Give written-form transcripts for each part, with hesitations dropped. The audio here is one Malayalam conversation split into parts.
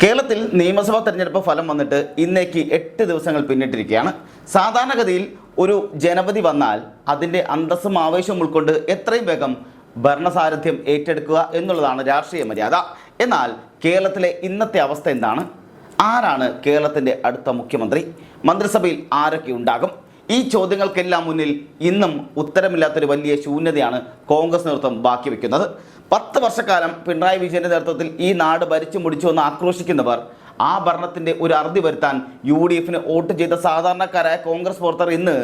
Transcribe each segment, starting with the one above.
കേരളത്തിൽ നിയമസഭാ തെരഞ്ഞെടുപ്പ് ഫലം വന്നിട്ട് ഇന്നേക്ക് 8 ദിവസങ്ങൾ പിന്നിട്ടിരിക്കുകയാണ്. സാധാരണഗതിയിൽ ഒരു ജനപതി വന്നാൽ അതിൻ്റെ അന്തസ്സും ആവേശവും ഉൾക്കൊണ്ട് എത്രയും വേഗം ഭരണസാരഥ്യം ഏറ്റെടുക്കുക എന്നുള്ളതാണ് രാഷ്ട്രീയ മര്യാദ. എന്നാൽ കേരളത്തിലെ ഇന്നത്തെ അവസ്ഥ എന്താണ്? ആരാണ് കേരളത്തിൻ്റെ അടുത്ത മുഖ്യമന്ത്രി? മന്ത്രിസഭയിൽ ആരൊക്കെ ഉണ്ടാകും? ഈ ചോദ്യങ്ങൾക്കെല്ലാം മുന്നിൽ ഇന്നും ഉത്തരമില്ലാത്തൊരു വലിയ ശൂന്യതയാണ് കോൺഗ്രസ് നേതൃത്വം ബാക്കി വയ്ക്കുന്നത്. 10 വർഷക്കാലം പിണറായി വിജയൻ്റെ നേതൃത്വത്തിൽ ഈ നാട് ഭരിച്ചു മുടിച്ചു എന്ന് ആക്രോശിക്കുന്നവർ ആ ഭരണത്തിൻ്റെ ഒരു അറുതി വരുത്താൻ UDF വോട്ട് ചെയ്ത സാധാരണക്കാരായ കോൺഗ്രസ് പ്രവർത്തകർ ഇന്ന്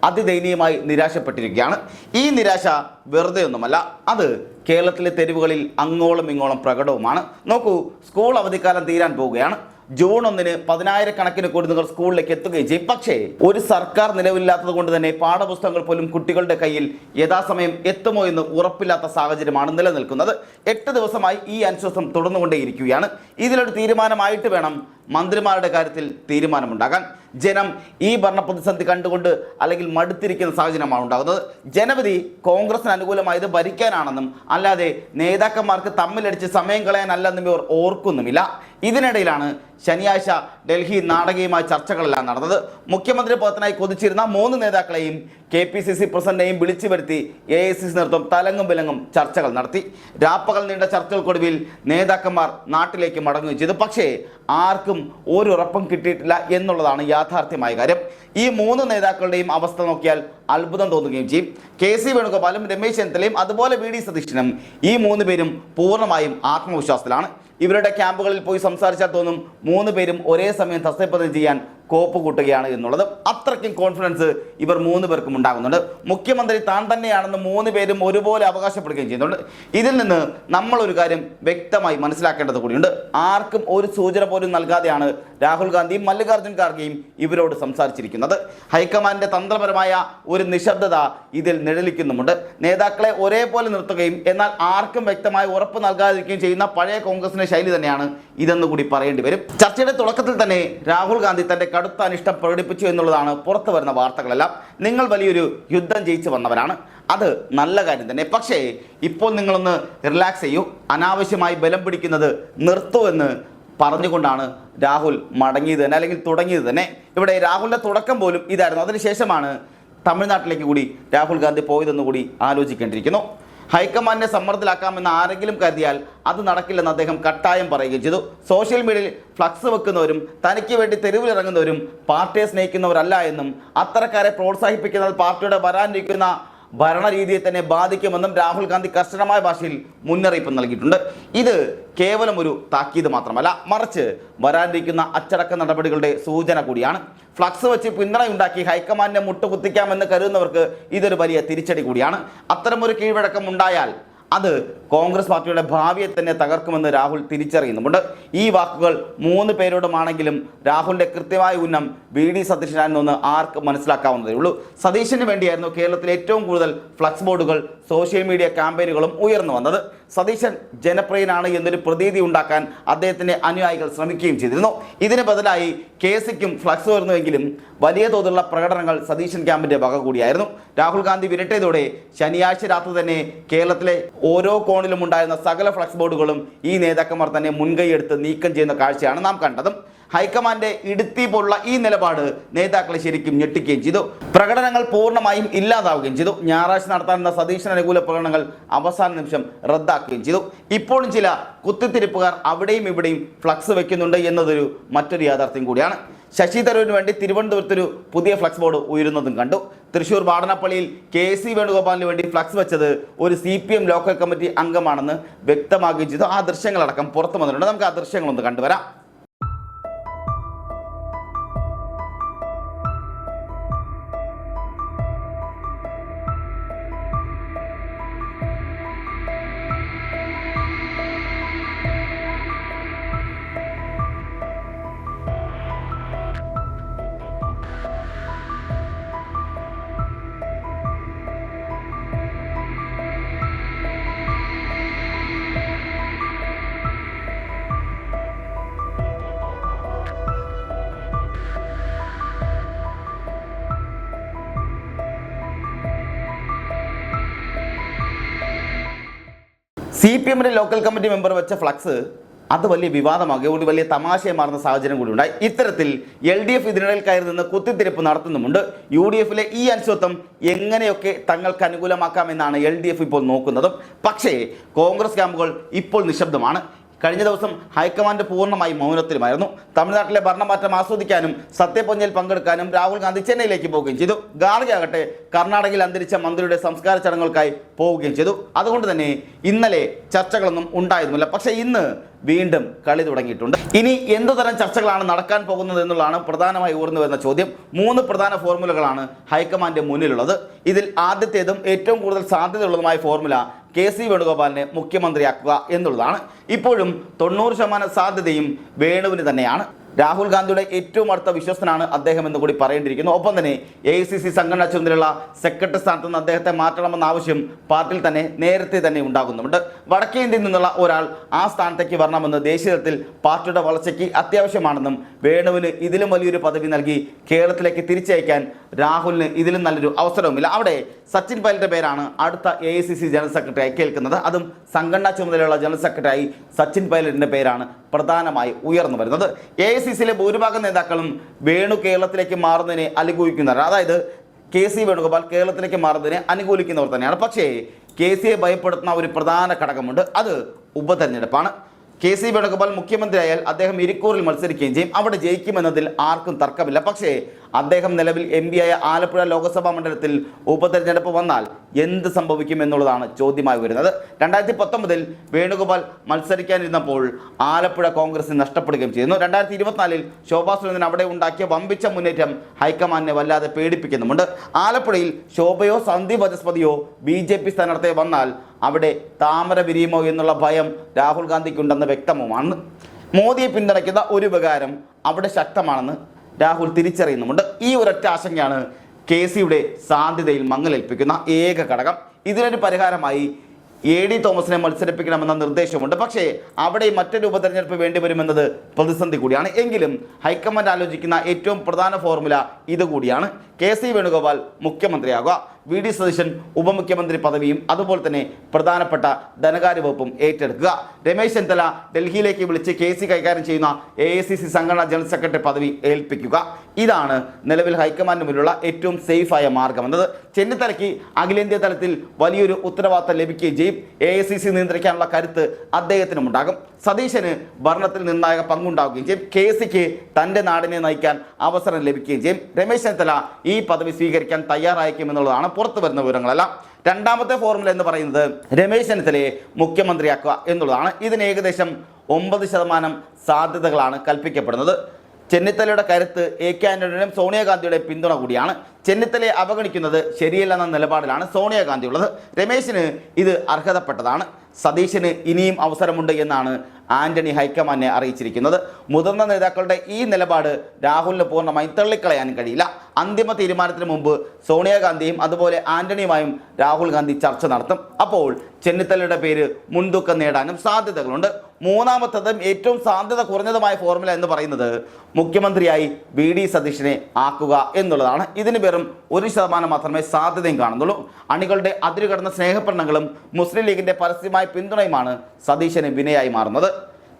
അതിദയനീയമായി നിരാശപ്പെട്ടിരിക്കുകയാണ്. ഈ നിരാശ വെറുതെ ഒന്നുമല്ല, അത് കേരളത്തിലെ തെരുവുകളിൽ അങ്ങോളം ഇങ്ങോളം പ്രകടവുമാണ്. നോക്കൂ, സ്കൂൾ അവധിക്കാലം തീരാൻ പോവുകയാണ്. ജൂൺ 1-ന് 10,000-കണക്കിന് കുരുന്നുകൾ സ്കൂളിലേക്ക് എത്തുകയും ചെയ്യും. പക്ഷേ ഒരു സർക്കാർ നിലവില്ലാത്തത് കൊണ്ട് തന്നെ പാഠപുസ്തകങ്ങൾ പോലും കുട്ടികളുടെ കയ്യിൽ യഥാസമയം എത്തുമോ എന്ന് ഉറപ്പില്ലാത്ത സാഹചര്യമാണ് നിലനിൽക്കുന്നത്. 8 ദിവസമായി ഈ അനിശ്ചിതത്വം തുടർന്നുകൊണ്ടേയിരിക്കുകയാണ്. ഇതിലൊരു തീരുമാനമായിട്ട് വേണം മന്ത്രിമാരുടെ കാര്യത്തിൽ തീരുമാനമുണ്ടാകാൻ. ജനം ഈ ഭരണ പ്രതിസന്ധി കണ്ടുകൊണ്ട് അല്ലെങ്കിൽ മടുത്തിരിക്കുന്ന സാഹചര്യമാണ് ഉണ്ടാകുന്നത്. ജനവിധി കോൺഗ്രസിന് അനുകൂലമായത് ഭരിക്കാനാണെന്നും അല്ലാതെ നേതാക്കന്മാർക്ക് തമ്മിലടിച്ച് സമയം കളയാനല്ലെന്നും ഇവർ ഓർക്കുന്നുമില്ല. ഇതിനിടയിലാണ് ശനിയാഴ്ച ഡൽഹി നാടകീയമായ ചർച്ചകളെല്ലാം നടന്നത്. മുഖ്യമന്ത്രി പദത്തിനായി കൊതിച്ചിരുന്ന 3 നേതാക്കളെയും KPCC പ്രസിഡന്റിനെയും വിളിച്ചു വരുത്തി AICC നേതൃത്വം തലങ്ങും വിലങ്ങും ചർച്ചകൾ നടത്തി. രാപ്പകൽ നീണ്ട ചർച്ചകൾക്കൊടുവിൽ നേതാക്കന്മാർ നാട്ടിലേക്ക് മടങ്ങുകയും ചെയ്തു. പക്ഷേ ആർക്കും ഒരു ഉറപ്പും കിട്ടിയിട്ടില്ല എന്നുള്ളതാണ് യാഥാർത്ഥ്യമായ കാര്യം. ഈ 3 നേതാക്കളുടെയും അവസ്ഥ നോക്കിയാൽ അത്ഭുതം തോന്നുകയും ചെയ്യും. KC വേണുഗോപാലും രമേശ് ചെന്നിത്തലയും അതുപോലെ VD സതീശനും ഈ 3 പേരും പൂർണ്ണമായും ആത്മവിശ്വാസത്തിലാണ്. ഇവരുടെ ക്യാമ്പുകളിൽ പോയി സംസാരിച്ചാൽ തോന്നും 3 പേരും ഒരേ സമയം തസ്തികപ്രദം ചെയ്യാൻ കോപ്പ് കൂട്ടുകയാണ് എന്നുള്ളത്. അത്രയ്ക്കും കോൺഫിഡൻസ് ഇവർ 3 പേർക്കും ഉണ്ടാകുന്നുണ്ട്. മുഖ്യമന്ത്രി താൻ തന്നെയാണെന്ന് 3 പേരും ഒരുപോലെ അവകാശപ്പെടുകയും ചെയ്യുന്നുണ്ട്. ഇതിൽ നിന്ന് നമ്മളൊരു കാര്യം വ്യക്തമായി മനസ്സിലാക്കേണ്ടത് കൂടിയുണ്ട്. ആർക്കും ഒരു സൂചന പോലും നൽകാതെയാണ് രാഹുൽ ഗാന്ധിയും മല്ലികാർജ്ജുൻ ഖാർഗെയും ഇവരോട് സംസാരിച്ചിരിക്കുന്നത്. ഹൈക്കമാൻഡിന്റെ തന്ത്രപരമായ ഒരു നിശബ്ദത ഇതിൽ നിഴലിക്കുന്നുമുണ്ട്. നേതാക്കളെ ഒരേപോലെ നിർത്തുകയും എന്നാൽ ആർക്കും വ്യക്തമായ ഉറപ്പ് നൽകാതിരിക്കുകയും ചെയ്യുന്ന പഴയ കോൺഗ്രസിന്റെ ശൈലി തന്നെയാണ് ഇതെന്ന് കൂടി പറയേണ്ടി വരും. ചർച്ചയുടെ തുടക്കത്തിൽ തന്നെ രാഹുൽ ഗാന്ധി തന്റെ കടുത്ത അനിഷ്ടം പ്രകടിപ്പിച്ചു എന്നുള്ളതാണ് പുറത്തു വരുന്ന വാർത്തകളെല്ലാം. നിങ്ങൾ വലിയൊരു യുദ്ധം ജയിച്ചു വന്നവരാണ്, അത് നല്ല കാര്യം തന്നെ. പക്ഷേ ഇപ്പോൾ നിങ്ങളൊന്ന് റിലാക്സ് ചെയ്യൂ, അനാവശ്യമായി ബലം പിടിക്കുന്നത് നിർത്തൂ എന്ന് പറഞ്ഞുകൊണ്ടാണ് രാഹുൽ മടങ്ങിയത് തന്നെ, അല്ലെങ്കിൽ തുടങ്ങിയത് തന്നെ. ഇവിടെ രാഹുലിൻ്റെ തുടക്കം പോലും ഇതായിരുന്നു. അതിനുശേഷമാണ് തമിഴ്നാട്ടിലേക്ക് കൂടി രാഹുൽ ഗാന്ധി പോയതെന്ന് കൂടി ആലോചിക്കേണ്ടിയിരിക്കുന്നു. ഹൈക്കമാൻഡിനെ സമ്മർദ്ദത്തിലാക്കാമെന്ന് ആരെങ്കിലും കരുതിയാൽ അത് നടക്കില്ലെന്ന് അദ്ദേഹം കട്ടായം പറയുകയും ചെയ്തു. സോഷ്യൽ മീഡിയയിൽ ഫ്ലക്സ് വെക്കുന്നവരും തനിക്ക് വേണ്ടി തെരുവിലിറങ്ങുന്നവരും പാർട്ടിയെ സ്നേഹിക്കുന്നവരല്ല എന്നും അത്തരക്കാരെ പ്രോത്സാഹിപ്പിക്കുന്നത് പാർട്ടിയുടെ വരാനിരിക്കുന്ന ഭരണരീതിയെ തന്നെ ബാധിക്കുമെന്നും രാഹുൽ ഗാന്ധി കർശനമായ ഭാഷയിൽ മുന്നറിയിപ്പ് നൽകിയിട്ടുണ്ട്. ഇത് കേവലം ഒരു താക്കീത് മാത്രമല്ല, മറിച്ച് വരാനിരിക്കുന്ന അച്ചടക്ക നടപടികളുടെ സൂചന കൂടിയാണ്. ഫ്ലക്സ് വെച്ച് പിന്തുണയുണ്ടാക്കി ഹൈക്കമാൻഡിനെ മുട്ടുകുത്തിക്കാമെന്ന് കരുതുന്നവർക്ക് ഇതൊരു വലിയ തിരിച്ചടി കൂടിയാണ്. അത്തരമൊരു കീഴ്വഴക്കം ഉണ്ടായാൽ അത് കോൺഗ്രസ് പാർട്ടിയുടെ ഭാവിയെ തന്നെ തകർക്കുമെന്ന് രാഹുൽ തിരിച്ചറിയുന്നുമുണ്ട്. ഈ വാക്കുകൾ 3 പേരോടുമാണെങ്കിലും രാഹുലിൻ്റെ കൃത്യമായ ഉന്നം VD സതീശനാണെന്ന് ആർക്കും മനസ്സിലാക്കാവുന്നതേ ഉള്ളൂ. സതീശന് വേണ്ടിയായിരുന്നു കേരളത്തിൽ ഏറ്റവും കൂടുതൽ ഫ്ലക്സ് ബോർഡുകൾ സോഷ്യൽ മീഡിയ ക്യാമ്പയിനുകളും ഉയർന്നു വന്നത്. സതീശൻ ജനപ്രിയനാണ് എന്നൊരു പ്രതീതി ഉണ്ടാക്കാൻ അദ്ദേഹത്തിൻ്റെ അനുയായികൾ ശ്രമിക്കുകയും ചെയ്തിരുന്നു. ഇതിന് ബദലായി KCക്കും ഫ്ലക്സ് ഉയർന്നുവെങ്കിലും വലിയ തോതിലുള്ള പ്രകടനങ്ങൾ സതീശൻ ക്യാമ്പിൻ്റെ വക കൂടിയായിരുന്നു. രാഹുൽ ഗാന്ധി വിരട്ടിയതോടെ ശനിയാഴ്ച രാത്രി തന്നെ കേരളത്തിലെ ഓരോ കോണിലും ഉണ്ടായിരുന്ന സകല ഫ്ലക്സ് ബോർഡുകളും ഈ നേതാക്കന്മാർ തന്നെ മുൻകൈയെടുത്ത് നീക്കം ചെയ്യുന്ന കാഴ്ചയാണ് നാം കണ്ടതും. ഹൈക്കമാൻഡ് ഇടുത്തി പോലുള്ള ഈ നിലപാട് നേതാക്കളെ ശരിക്കും ഞെട്ടിക്കുകയും ചെയ്തു. പ്രകടനങ്ങൾ പൂർണ്ണമായും ഇല്ലാതാവുകയും ചെയ്തു. ഞായറാഴ്ച നടത്താനുള്ള സതീശൻ അനുകൂല പ്രകടനങ്ങൾ അവസാന നിമിഷം റദ്ദാക്കുകയും ചെയ്തു. ഇപ്പോഴും ചില കുത്തിത്തിരിപ്പുകാർ അവിടെയും ഇവിടെയും ഫ്ലക്സ് വെക്കുന്നുണ്ട് എന്നതൊരു മറ്റൊരു യാഥാർത്ഥ്യം കൂടിയാണ്. ശശി തരൂരിന് വേണ്ടി തിരുവനന്തപുരത്തൊരു പുതിയ ഫ്ലക്സ് ബോർഡ് ഉയരുന്നതും കണ്ടു. തൃശ്ശൂർ വാടനപ്പള്ളിയിൽ KC വേണുഗോപാലിന് വേണ്ടി ഫ്ലക്സ് വെച്ചത് ഒരു CPM ലോക്കൽ കമ്മിറ്റി അംഗമാണെന്ന് വ്യക്തമാക്കുകയും ചെയ്തു. ആ ദൃശ്യങ്ങളടക്കം പുറത്തു വന്നിട്ടുണ്ട്. നമുക്ക് ആ ദൃശ്യങ്ങളൊന്ന് കണ്ടുവരാം. CPM ലോക്കൽ കമ്മിറ്റി മെമ്പർ വെച്ച ഫ്ലക്സ് അത് വലിയ വിവാദമാകുക ഒരു വലിയ തമാശയെ മാറുന്ന സാഹചര്യം കൂടി ഉണ്ടായി. ഇത്തരത്തിൽ LDF ഇതിനിടയിൽ കയറി നിന്ന് കുത്തിത്തിരിപ്പ് നടത്തുന്നുമുണ്ട്. UDF-ലെ ഈ അനിശ്ചിതത്വം എങ്ങനെയൊക്കെ തങ്ങൾക്ക് അനുകൂലമാക്കാമെന്നാണ് LDF ഇപ്പോൾ നോക്കുന്നതും. പക്ഷേ കോൺഗ്രസ് ക്യാമ്പുകൾ ഇപ്പോൾ നിശബ്ദമാണ്. കഴിഞ്ഞ ദിവസം ഹൈക്കമാൻഡ് പൂർണ്ണമായി മൗനത്തിലുമായിരുന്നു. തമിഴ്നാട്ടിലെ ഭരണമാറ്റം ആസ്വദിക്കാനും സത്യപൊഞ്ചയിൽ പങ്കെടുക്കാനും രാഹുൽ ഗാന്ധി ചെന്നൈയിലേക്ക് പോവുകയും ചെയ്തു. ഗാർഗെ ആകട്ടെ കർണാടകയിൽ അന്തരിച്ച മന്ത്രിയുടെ സംസ്കാര ചടങ്ങുകൾക്കായി പോവുകയും ചെയ്തു. അതുകൊണ്ട് തന്നെ ഇന്നലെ ചർച്ചകളൊന്നും ഉണ്ടായിരുന്നില്ല. പക്ഷേ ഇന്ന് വീണ്ടും കളി തുടങ്ങിയിട്ടുണ്ട്. ഇനി എന്തുതരം ചർച്ചകളാണ് നടക്കാൻ പോകുന്നത് എന്നുള്ളതാണ് പ്രധാനമായി ഉയർന്നു വരുന്ന ചോദ്യം. 3 പ്രധാന ഫോർമുലകളാണ് ഹൈക്കമാൻഡ് മുന്നിലുള്ളത്. ഇതിൽ ആദ്യത്തേതും ഏറ്റവും കൂടുതൽ സാധ്യതയുള്ളതുമായ ഫോർമുല KC വേണുഗോപാലിനെ മുഖ്യമന്ത്രിയാക്കുക എന്നുള്ളതാണ്. ഇപ്പോഴും 90% സാധ്യതയും വേണുവിന് തന്നെയാണ്. രാഹുൽ ഗാന്ധിയുടെ ഏറ്റവും അടുത്ത വിശ്വസ്തനാണ് അദ്ദേഹം എന്ന് കൂടി പറയേണ്ടിയിരിക്കുന്നു. ഒപ്പം തന്നെ AICC സംഘടനാ ചുമതലയുള്ള സെക്രട്ടറി സ്ഥാനത്ത് നിന്ന് അദ്ദേഹത്തെ മാറ്റണമെന്ന ആവശ്യം പാർട്ടിയിൽ തന്നെ നേരത്തെ തന്നെ ഉണ്ടാകുന്നുണ്ട്. വടക്കേ ഇന്ത്യയിൽ നിന്നുള്ള ഒരാൾ ആ സ്ഥാനത്തേക്ക് വരണമെന്ന് ദേശീയ തലത്തിൽ പാർട്ടിയുടെ വളർച്ചയ്ക്ക് അത്യാവശ്യമാണെന്നും വേണുവിന് ഇതിലും വലിയൊരു പദവി നൽകി കേരളത്തിലേക്ക് തിരിച്ചയക്കാൻ രാഹുലിന് ഇതിലും നല്ലൊരു അവസരവുമില്ല. അവിടെ സച്ചിൻ പൈലറ്റിന്റെ പേരാണ് അടുത്ത AICC ജനറൽ സെക്രട്ടറിയായി കേൾക്കുന്നത്. അതും സംഘടനാ ചുമതലയുള്ള ജനറൽ സെക്രട്ടറിയായി സച്ചിൻ പൈലറ്റിന്റെ പേരാണ് പ്രധാനമായി ഉയർന്നു വരുന്നത്. AICC-യിലെ ഭൂരിഭാഗം നേതാക്കളും വേണു കേരളത്തിലേക്ക് മാറുന്നതിനെ അനുകൂലിക്കുന്നവർ, അതായത് KC വേണുഗോപാൽ കേരളത്തിലേക്ക് മാറുന്നതിനെ അനുകൂലിക്കുന്നവർ തന്നെയാണ്. പക്ഷേ KCയെ ഭയപ്പെടുത്തുന്ന ഒരു പ്രധാന ഘടകമുണ്ട്, അത് ഉപതെരഞ്ഞെടുപ്പാണ്. KC വേണുഗോപാൽ മുഖ്യമന്ത്രിയായാൽ അദ്ദേഹം ഇരിക്കൂറിൽ മത്സരിക്കുകയും ചെയ്യും. അവിടെ ജയിക്കുമെന്നതിൽ ആർക്കും തർക്കമില്ല. പക്ഷേ അദ്ദേഹം നിലവിൽ MP ആയ ആലപ്പുഴ ലോക്സഭാ മണ്ഡലത്തിൽ ഉപതെരഞ്ഞെടുപ്പ് വന്നാൽ എന്ത് സംഭവിക്കും എന്നുള്ളതാണ് ചോദ്യമായി വരുന്നത്. 2019-ൽ വേണുഗോപാൽ മത്സരിക്കാനിരുന്നപ്പോൾ ആലപ്പുഴ കോൺഗ്രസിന് നഷ്ടപ്പെടുകയും ചെയ്യുന്നു. 2024-ൽ ശോഭാ സുരേന്ദ്രൻ അവിടെ ഉണ്ടാക്കിയ വമ്പിച്ച മുന്നേറ്റം ഹൈക്കമാൻഡിനെ വല്ലാതെ പേടിപ്പിക്കുന്നുമുണ്ട്. ആലപ്പുഴയിൽ ശോഭയോ സന്ദീപ് വചസ്പതിയോ BJP സ്ഥാനാർത്ഥിയെ വന്നാൽ അവിടെ താമര വിരിയുമോ എന്നുള്ള ഭയം രാഹുൽ ഗാന്ധിക്കുണ്ടെന്ന് വ്യക്തവുമാണ്. മോദിയെ പിന്തുണയ്ക്കുന്ന ഒരു വികാരം അവിടെ ശക്തമാണെന്ന് രാഹുൽ തിരിച്ചറിയുന്നുമുണ്ട്. ഈ ഒരൊറ്റ ആശങ്കയാണ് KCയുടെ സാധ്യതയിൽ മങ്ങലേൽപ്പിക്കുന്ന ഏക ഘടകം. ഇതിനൊരു പരിഹാരമായി AD തോമസിനെ മത്സരിപ്പിക്കണമെന്ന നിർദ്ദേശമുണ്ട്. പക്ഷേ അവിടെ മറ്റൊരു ഉപതെരഞ്ഞെടുപ്പ് വേണ്ടിവരുമെന്നത് പ്രതിസന്ധി കൂടിയാണ്. എങ്കിലും ഹൈക്കമാൻഡ് ആലോചിക്കുന്ന ഏറ്റവും പ്രധാന ഫോർമുല ഇതുകൂടിയാണ്. KC വേണുഗോപാൽ മുഖ്യമന്ത്രിയാകുക, VD സതീശൻ ഉപമുഖ്യമന്ത്രി പദവിയും അതുപോലെ തന്നെ പ്രധാനപ്പെട്ട ധനകാര്യ വകുപ്പും ഏറ്റെടുക്കുക, രമേശ് ചെന്നിത്തല ഡൽഹിയിലേക്ക് വിളിച്ച് KC കൈകാര്യം ചെയ്യുന്ന AICC സംഘടനാ ജനറൽ സെക്രട്ടറി പദവി ഏൽപ്പിക്കുക. ഇതാണ് നിലവിൽ ഹൈക്കമാൻഡിന് മുന്നിലുള്ള ഏറ്റവും സേഫായ മാർഗം എന്നത്. ചെന്നിത്തലയ്ക്ക് അഖിലേന്ത്യാ തലത്തിൽ വലിയൊരു ഉത്തരവാദിത്തം ലഭിക്കുകയും ചെയ്യും. AICC നിയന്ത്രിക്കാനുള്ള കരുത്ത് അദ്ദേഹത്തിനുമുണ്ടാകും. സതീശന് ഭരണത്തിൽ നിർണായക പങ്കുണ്ടാവുകയും ചെയ്യും. KCക്ക് തൻ്റെ നാടിനെ നയിക്കാൻ അവസരം ലഭിക്കുകയും ചെയ്യും. രമേശ് ചെന്നിത്തല ഈ പദവി സ്വീകരിക്കാൻ തയ്യാറായിരിക്കുമെന്നുള്ളതാണ് പുറത്തു വരുന്ന വിവരങ്ങളെല്ലാം. രണ്ടാമത്തെ ഫോർമുല എന്ന് പറയുന്നത് രമേശ് ചെന്നിത്തലയെ മുഖ്യമന്ത്രിയാക്കുക എന്നുള്ളതാണ്. ഇതിന് ഏകദേശം 9% സാധ്യതകളാണ് കൽപ്പിക്കപ്പെടുന്നത്. ചെന്നിത്തലയുടെ കരുത്ത് AK ആന്റണിയുടെയും സോണിയാഗാന്ധിയുടെയും പിന്തുണ കൂടിയാണ്. ചെന്നിത്തലയെ അവഗണിക്കുന്നത് ശരിയല്ലെന്ന നിലപാടിലാണ് സോണിയാഗാന്ധി ഉള്ളത്. രമേശിന് ഇത് അർഹതപ്പെട്ടതാണ്. സതീശന് ഇനിയും അവസരമുണ്ട് എന്നാണ് ആന്റണി ഹൈക്കമാൻഡിനെ അറിയിച്ചിരിക്കുന്നത്. മുതിർന്ന നേതാക്കളുടെ ഈ നിലപാട് രാഹുലിന് പൂർണ്ണമായും തള്ളിക്കളയാൻ കഴിയില്ല. അന്തിമ തീരുമാനത്തിന് മുമ്പ് സോണിയാഗാന്ധിയും അതുപോലെ ആന്റണിയുമായും രാഹുൽ ഗാന്ധി ചർച്ച നടത്തും. അപ്പോൾ ചെന്നിത്തലയുടെ പേര് മുൻതൂക്കം നേടാനും സാധ്യതകളുണ്ട്. മൂന്നാമത്തതും ഏറ്റവും സാധ്യത കുറഞ്ഞതുമായ ഫോർമുല എന്ന് പറയുന്നത് മുഖ്യമന്ത്രിയായി VD സതീശനെ ആക്കുക എന്നുള്ളതാണ്. ഇതിന് വെറും 1% മാത്രമേ സാധ്യതയും കാണുന്നുള്ളൂ. അണികളുടെ അതിരുകടന്ന സ്നേഹപ്രകടനങ്ങളും മുസ്ലിം ലീഗിന്റെ പരസ്യമായ പിന്തുണയുമാണ് സതീശന് വിനയായി മാറുന്നത്.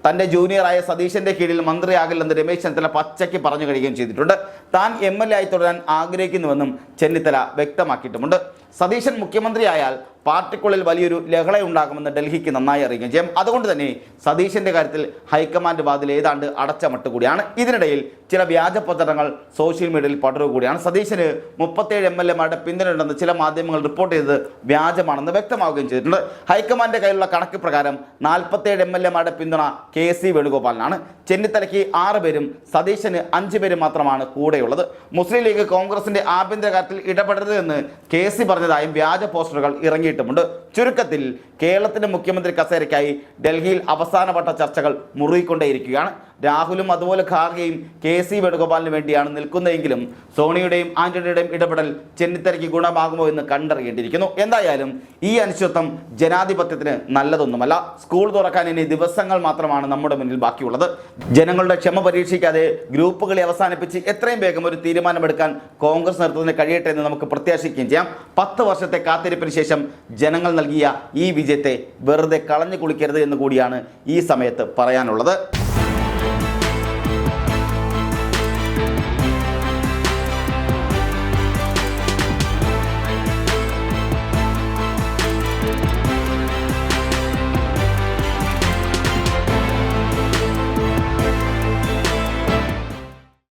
തൻ്റെ ജൂനിയറായ സതീശന്റെ കീഴിൽ മന്ത്രിയാകില്ലെന്ന് രമേശ് ചെന്നിത്തല പച്ചയ്ക്ക് പറഞ്ഞു കഴിയുകയും ചെയ്തിട്ടുണ്ട്. താൻ MLA ആയി തുടരാൻ ആഗ്രഹിക്കുന്നുവെന്നും ചെന്നിത്തല വ്യക്തമാക്കിയിട്ടുമുണ്ട്. സതീശൻ മുഖ്യമന്ത്രിയായാൽ പാർട്ടിക്കുള്ളിൽ വലിയൊരു ലഹളയുണ്ടാകുമെന്ന് ഡൽഹിക്ക് നന്നായി അറിയുകയും ചെയ്യും. അതുകൊണ്ട് തന്നെ സതീശന്റെ കാര്യത്തിൽ ഹൈക്കമാൻഡ് വാതിൽ ഏതാണ്ട് അടച്ച മട്ട് കൂടിയാണ്. ഇതിനിടയിൽ ചില വ്യാജ പ്രചരണങ്ങൾ സോഷ്യൽ മീഡിയയിൽ പടരുക കൂടിയാണ്. സതീശന് 37 MLA-മാരുടെ പിന്തുണയുണ്ടെന്ന് ചില മാധ്യമങ്ങൾ റിപ്പോർട്ട് ചെയ്തത് വ്യാജമാണെന്ന് വ്യക്തമാവുകയും ചെയ്തിട്ടുണ്ട്. ഹൈക്കമാൻഡിന്റെ കയ്യിലുള്ള കണക്ക് പ്രകാരം 47 MLA-മാരുടെ പിന്തുണ KC വേണുഗോപാലിനാണ്. ചെന്നിത്തലയ്ക്ക് 6 പേരും സതീശന് 5 പേരും മാത്രമാണ് കൂടെയുള്ളത്. മുസ്ലിം ലീഗ് കോൺഗ്രസിന്റെ ആഭ്യന്തര കാര്യത്തിൽ ഇടപെടരുത് എന്ന് KC പറഞ്ഞതായും വ്യാജ പോസ്റ്ററുകൾ ഇറങ്ങിയിട്ടുമുണ്ട്. ചുരുക്കത്തിൽ കേരളത്തിന്റെ മുഖ്യമന്ത്രി കസേരയ്ക്കായി ഡൽഹിയിൽ അവസാനവട്ട ചർച്ചകൾ മുറുകിക്കൊണ്ടേയിരിക്കുകയാണ്. രാഹുലും അതുപോലെ ഖാർഗെയും KC വേണുഗോപാലിന് വേണ്ടിയാണ് നിൽക്കുന്നതെങ്കിലും സോണിയുടെയും ആന്റണിയുടെയും ഇടപെടൽ ചെന്നിത്തലയ്ക്ക് ഗുണമാകുമോ എന്ന് കണ്ടറിയേണ്ടിയിരിക്കുന്നു. എന്തായാലും ഈ അനിശ്ചിതത്വം ജനാധിപത്യത്തിന് നല്ലതൊന്നുമല്ല. സ്കൂൾ തുറക്കാൻ ഇനി ദിവസങ്ങൾ മാത്രമാണ് നമ്മുടെ മുന്നിൽ ബാക്കിയുള്ളത്. ജനങ്ങളുടെ ക്ഷമ പരീക്ഷിക്കാതെ ഗ്രൂപ്പുകളെ അവസാനിപ്പിച്ച് എത്രയും വേഗം ഒരു തീരുമാനമെടുക്കാൻ കോൺഗ്രസ് നേതൃത്വത്തിന് കഴിയട്ടെ എന്ന് നമുക്ക് പ്രത്യാശിക്കുകയും ചെയ്യാം. 10 വർഷത്തെ കാത്തിരിപ്പിന് ശേഷം ജനങ്ങൾ നൽകിയ ഈ വിജയത്തെ വെറുതെ കളഞ്ഞു കുളിക്കരുത് എന്ന് കൂടിയാണ് ഈ സമയത്ത് പറയാനുള്ളത്.